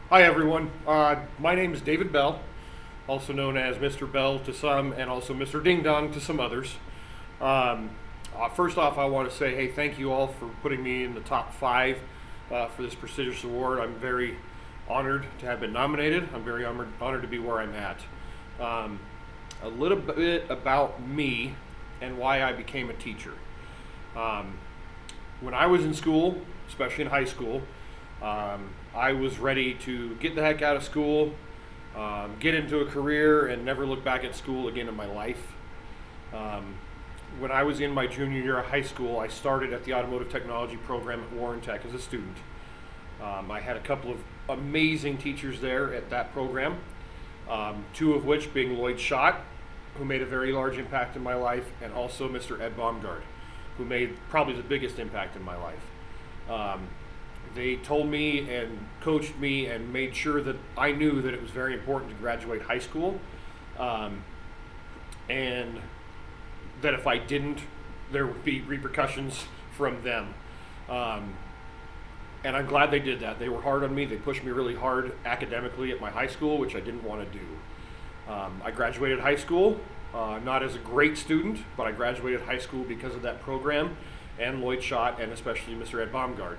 Hi everyone, my name is David Bell, also known as Mr. Bell to some and also Mr. Ding Dong to some others. First off, I want to say, hey, thank you all for putting me in the top five for this prestigious award. I'm very honored to have been nominated. I'm very honored to be where I'm at. A little bit about me and why I became a teacher. When I was in school, especially in high school, I was ready to get the heck out of school, get into a career, and never look back at school again in my life. When I was in my junior year of high school, I started at the Automotive Technology program at Warren Tech as a student. I had a couple of amazing teachers there at that program, two of which being Lloyd Schott, who made a very large impact in my life, and also Mr. Ed Baumgart, who made probably the biggest impact in my life. They told me and coached me and made sure that I knew that it was very important to graduate high school, and that if I didn't, there would be repercussions from them. And I'm glad they did that. They were hard on me. They pushed me really hard academically at my high school, which I didn't want to do. I graduated high school, not as a great student, but I graduated high school because of that program and Lloyd Schott and especially Mr. Ed Baumgart.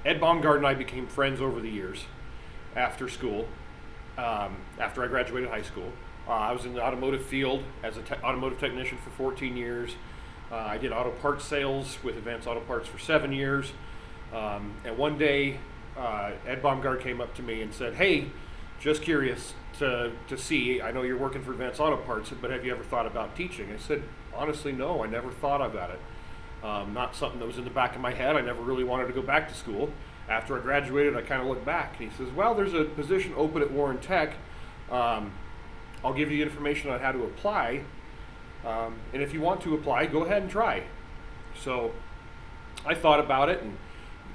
Ed Baumgart and I became friends over the years after school, after I graduated high school. I was in the automotive field as an automotive technician for 14 years. I did auto parts sales with Advanced Auto Parts for 7 years. And one day, Ed Baumgart came up to me and said, hey, just curious to see, I know you're working for Advanced Auto Parts, but have you ever thought about teaching? I said, honestly, no, I never thought about it. Not something that was in the back of my head. I never really wanted to go back to school. After I graduated, I kind of looked back. And he says, well, there's a position open at Warren Tech. I'll give you the information on how to apply. And if you want to apply, go ahead and try. So I thought about it, and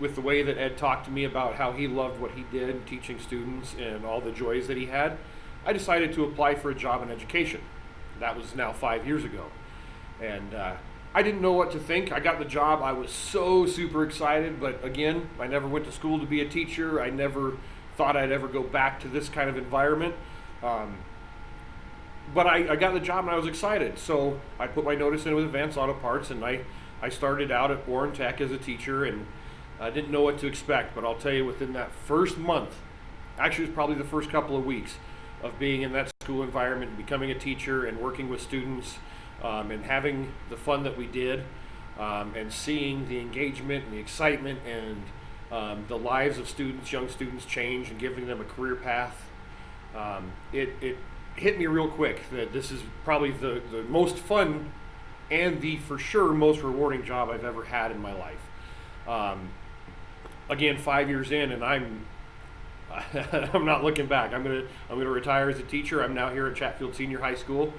with the way that Ed talked to me about how he loved what he did, teaching students and all the joys that he had, I decided to apply for a job in education. That was now 5 years ago. And I didn't know what to think. I got the job. I was so super excited, but again, I never went to school to be a teacher. I never thought I'd ever go back to this kind of environment. But I got the job and I was excited. So I put my notice in with Advanced Auto Parts, and I started out at Warren Tech as a teacher, and I didn't know what to expect. But I'll tell you, within that first month, actually it was probably the first couple of weeks of being in that school environment, becoming a teacher and working with students, and having the fun that we did, and seeing the engagement and the excitement and the lives of students, young students change and giving them a career path, it hit me real quick that this is probably the most fun and the for sure most rewarding job I've ever had in my life. Again, 5 years in, and I'm not looking back. I'm gonna retire as a teacher. I'm now here at Chatfield Senior High School.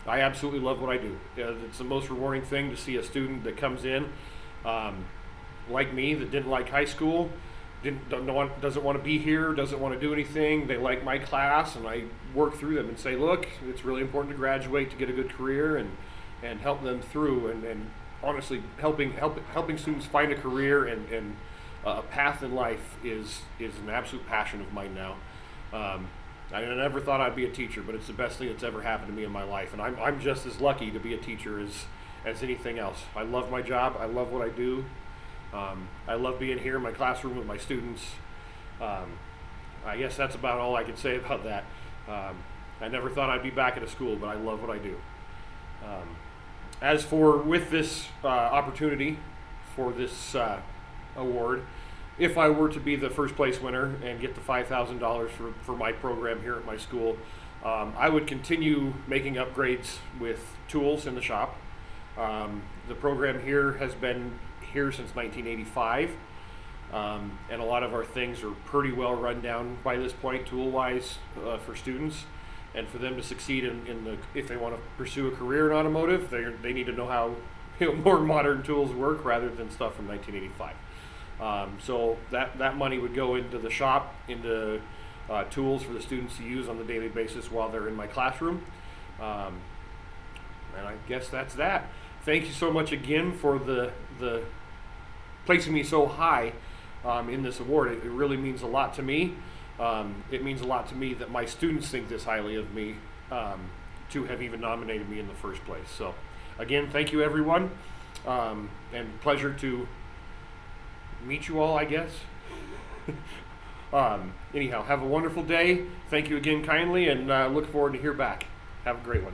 I absolutely love what I do. It's the most rewarding thing to see a student that comes in, like me, that didn't like high school, doesn't want to be here, doesn't want to do anything. They like my class, and I work through them and say, look, it's really important to graduate to get a good career, and help them through, and honestly, helping students find a career and a path in life is an absolute passion of mine now. I never thought I'd be a teacher, but it's the best thing that's ever happened to me in my life, and I'm just as lucky to be a teacher as anything else. I love my job. I love what I do. I love being here in my classroom with my students. I guess that's about all I can say about that. I never thought I'd be back at a school, but I love what I do. As for with this opportunity for this award, if I were to be the first place winner and get the $5,000 for my program here at my school, I would continue making upgrades with tools in the shop. The program here has been here since 1985, and a lot of our things are pretty well run down by this point tool-wise for students. And for them to succeed if they want to pursue a career in automotive, they need to know how more modern tools work rather than stuff from 1985. So that money would go into the shop, into tools for the students to use on the daily basis while they're in my classroom. And I guess that's that. Thank you so much again for the placing me so high in this award. It really means a lot to me. It means a lot to me that my students think this highly of me, to have even nominated me in the first place. So again, thank you everyone, and pleasure to meet you all, I guess. Anyhow, have a wonderful day. Thank you again kindly, and look forward to hear back. Have a great one.